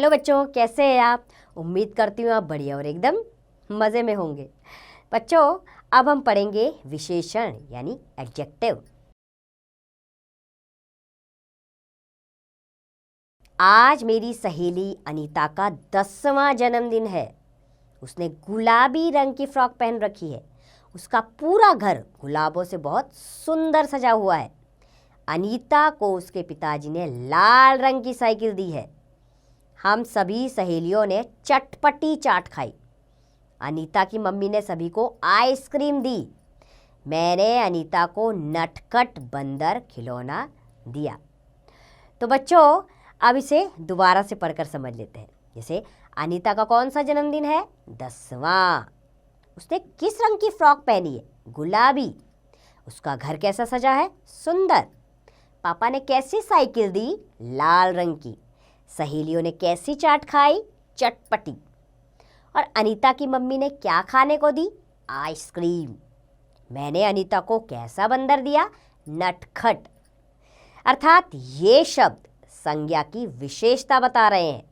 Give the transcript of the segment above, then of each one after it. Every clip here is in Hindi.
हेलो बच्चों, कैसे हैं आप। उम्मीद करती हूँ आप बढ़िया और एकदम मज़े में होंगे। बच्चों, अब हम पढ़ेंगे विशेषण यानी एडजेक्टिव। आज मेरी सहेली अनीता का 10वां जन्मदिन है। उसने गुलाबी रंग की फ्रॉक पहन रखी है। उसका पूरा घर गुलाबों से बहुत सुंदर सजा हुआ है। अनीता को उसके पिताजी ने लाल रंग की साइकिल दी है। हम सभी सहेलियों ने चटपटी चाट खाई। अनीता की मम्मी ने सभी को आइसक्रीम दी। मैंने अनीता को नटखट बंदर खिलौना दिया। तो बच्चों, अब इसे दोबारा से पढ़कर समझ लेते हैं। जैसे अनीता का कौन सा जन्मदिन है? 10वां। उसने किस रंग की फ्रॉक पहनी है? गुलाबी। उसका घर कैसा सजा है? सुंदर। पापा ने कैसी साइकिल दी? लाल रंग की। सहेलियों ने कैसी चाट खाई? चटपटी। और अनीता की मम्मी ने क्या खाने को दी? आइसक्रीम। मैंने अनीता को कैसा बंदर दिया? नटखट। अर्थात ये शब्द संज्ञा की विशेषता बता रहे हैं।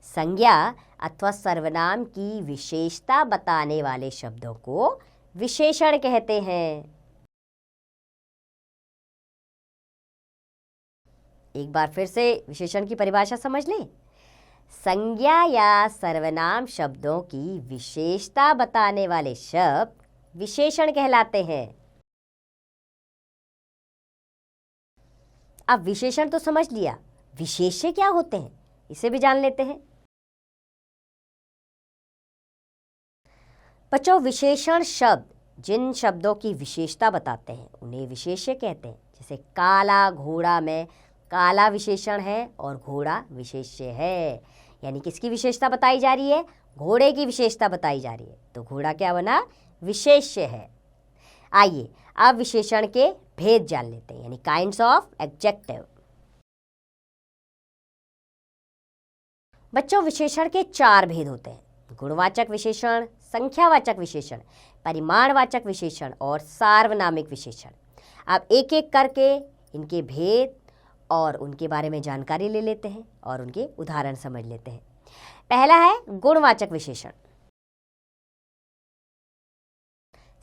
संज्ञा अथवा सर्वनाम की विशेषता बताने वाले शब्दों को विशेषण कहते हैं। एक बार फिर से विशेषण की परिभाषा समझ लें। संज्ञा या सर्वनाम शब्दों की विशेषता बताने वाले शब्द विशेषण कहलाते हैं। अब विशेषण तो समझ लिया, विशेष्य क्या होते हैं इसे भी जान लेते हैं। बच्चों, विशेषण शब्द जिन शब्दों की विशेषता बताते हैं उन्हें विशेष्य कहते हैं। जैसे काला घोड़ा में काला विशेषण है और घोड़ा विशेष्य है, यानी किसकी विशेषता बताई जा रही है? घोड़े की विशेषता बताई जा रही है। तो घोड़ा क्या बना? विशेष्य है। आइए अब विशेषण के भेद जान लेते हैं, यानी काइंड्स ऑफ एडजेक्टिव। बच्चों, विशेषण के 4 भेद होते हैं: गुणवाचक विशेषण, संख्यावाचक विशेषण, परिमाणवाचक विशेषण और सार्वनामिक विशेषण। अब एक एक करके इनके भेद और उनके बारे में जानकारी ले लेते हैं और उनके उदाहरण समझ लेते हैं। पहला है गुणवाचक विशेषण।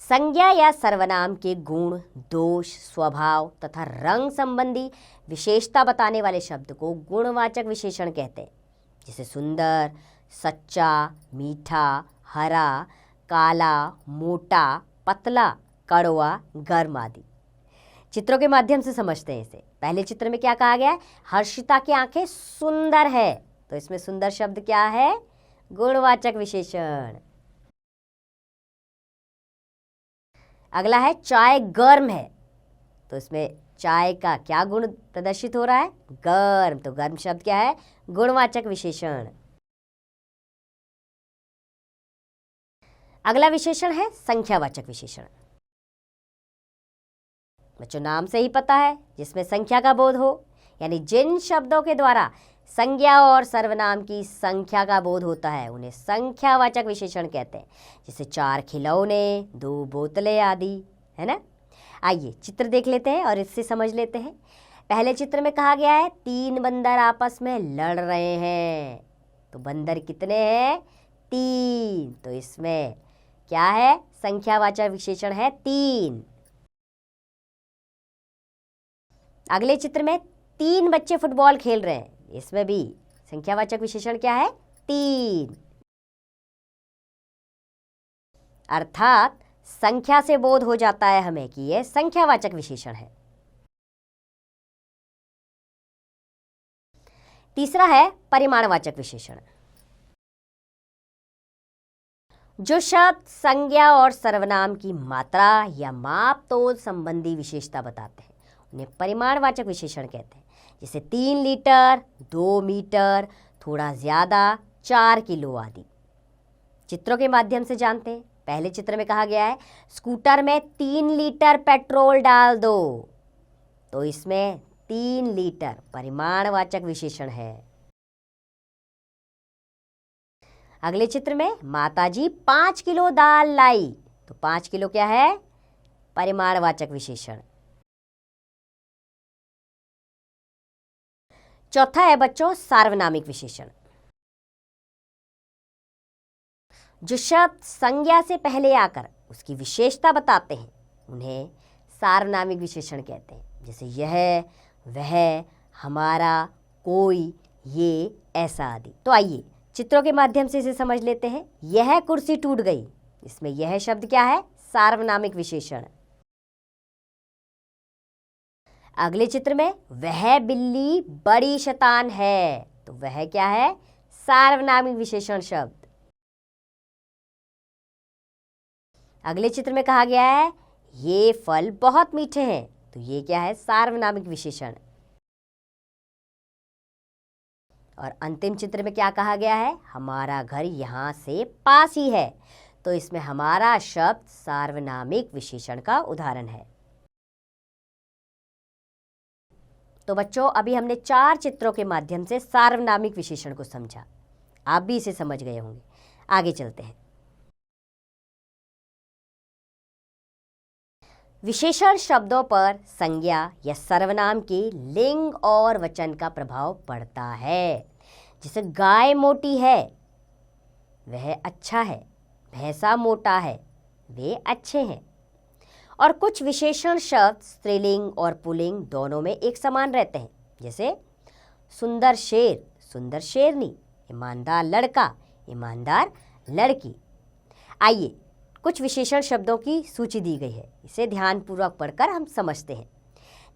संज्ञा या सर्वनाम के गुण, दोष, स्वभाव तथा रंग संबंधी विशेषता बताने वाले शब्द को गुणवाचक विशेषण कहते हैं। जैसे सुंदर, सच्चा, मीठा, हरा, काला, मोटा, पतला, कड़वा, गर्म आदि। चित्रों के माध्यम से समझते हैं इसे। पहले चित्र में क्या कहा गया है? हर्षिता की आंखें सुंदर है, तो इसमें सुंदर शब्द क्या है? गुणवाचक विशेषण। अगला है चाय गर्म है, तो इसमें चाय का क्या गुण प्रदर्शित हो रहा है? गर्म। तो गर्म शब्द क्या है? गुणवाचक विशेषण। अगला विशेषण है संख्यावाचक विशेषण। बच्चों, नाम से ही पता है, जिसमें संख्या का बोध हो, यानी जिन शब्दों के द्वारा संज्ञा और सर्वनाम की संख्या का बोध होता है उन्हें संख्यावाचक विशेषण कहते हैं। जैसे 4 खिलौने, 2 बोतलें आदि, है ना। आइए चित्र देख लेते हैं और इससे समझ लेते हैं। पहले चित्र में कहा गया है 3 बंदर आपस में लड़ रहे हैं। तो बंदर कितने हैं? 3। तो इसमें क्या है? संख्यावाचक विशेषण है 3। अगले चित्र में 3 बच्चे फुटबॉल खेल रहे हैं। इसमें भी संख्यावाचक विशेषण क्या है? 3। अर्थात संख्या से बोध हो जाता है हमें कि यह संख्यावाचक विशेषण है। तीसरा है परिमाणवाचक विशेषण। जो शब्द संज्ञा और सर्वनाम की मात्रा या माप तोल संबंधी विशेषता बताते हैं उन्हें परिमाणवाचक विशेषण कहते हैं। जैसे 3 लीटर, 2 मीटर, थोड़ा ज़्यादा, 4 किलो आदि। चित्रों के माध्यम से जानते हैं। पहले चित्र में कहा गया है स्कूटर में 3 लीटर पेट्रोल डाल दो, तो इसमें 3 लीटर परिमाणवाचक विशेषण है। अगले चित्र में माताजी 5 किलो दाल लाई, तो 5 किलो क्या है? परिमाणवाचक विशेषण। चौथा है बच्चों सार्वनामिक विशेषण। जो शब्द संज्ञा से पहले आकर उसकी विशेषता बताते हैं उन्हें सार्वनामिक विशेषण कहते हैं। जैसे यह, वह, हमारा, कोई, ये, ऐसा आदि। तो आइए चित्रों के माध्यम से इसे समझ लेते हैं। यह कुर्सी टूट गई, इसमें यह शब्द क्या है? सार्वनामिक विशेषण। अगले चित्र में वह बिल्ली बड़ी शैतान है, तो वह क्या है? सार्वनामिक विशेषण शब्द। अगले चित्र में कहा गया है ये फल बहुत मीठे हैं, तो ये क्या है? सार्वनामिक विशेषण। और अंतिम चित्र में क्या कहा गया है? हमारा घर यहाँ से पास ही है, तो इसमें हमारा शब्द सार्वनामिक विशेषण का उदाहरण है। तो बच्चों, अभी हमने 4 चित्रों के माध्यम से सार्वनामिक विशेषण को समझा। आप भी इसे समझ गए होंगे। आगे चलते हैं। विशेषण शब्दों पर संज्ञा या सर्वनाम के लिंग और वचन का प्रभाव पड़ता है। जैसे गाय मोटी है, वह अच्छा है। भैंसा मोटा है, वे अच्छे हैं। और कुछ विशेषण शब्द स्त्रीलिंग और पुल्लिंग दोनों में एक समान रहते हैं। जैसे सुंदर शेर, सुंदर शेरनी। ईमानदार लड़का, ईमानदार लड़की। आइए कुछ विशेषण शब्दों की सूची दी गई है, इसे ध्यानपूर्वक पढ़कर हम समझते हैं।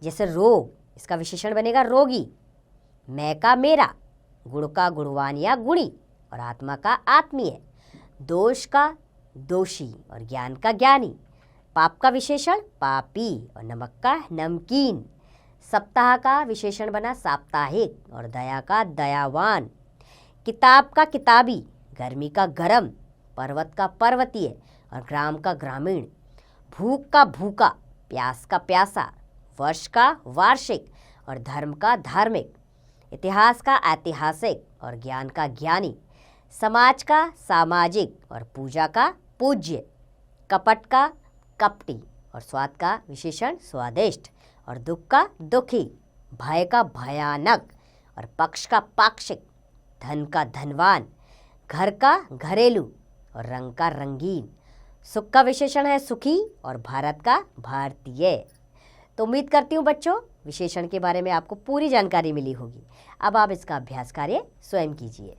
जैसे रोग, इसका विशेषण बनेगा रोगी। मैं का मेरा, गुण का गुणवान या गुणी और आत्मा का आत्मीय। दोष का दोषी और ज्ञान का ज्ञानी। पाप का विशेषण पापी और नमक का नमकीन। सप्ताह का विशेषण बना साप्ताहिक और दया का दयावान। किताब का किताबी, गर्मी का गरम, पर्वत का पर्वतीय और ग्राम का ग्रामीण। भूख का भूखा, प्यास का प्यासा, वर्ष का वार्षिक और धर्म का धार्मिक। इतिहास का ऐतिहासिक और ज्ञान का ज्ञानी। समाज का सामाजिक और पूजा का पूज्य। कपट का कपटी और स्वाद का विशेषण स्वादिष्ट और दुख का दुखी। भय का भयानक और पक्ष का पाक्षिक। धन का धनवान, घर का घरेलू और रंग का रंगीन। सुख का विशेषण है सुखी और भारत का भारतीय। तो उम्मीद करती हूँ बच्चों विशेषण के बारे में आपको पूरी जानकारी मिली होगी। अब आप इसका अभ्यास कार्य स्वयं कीजिए।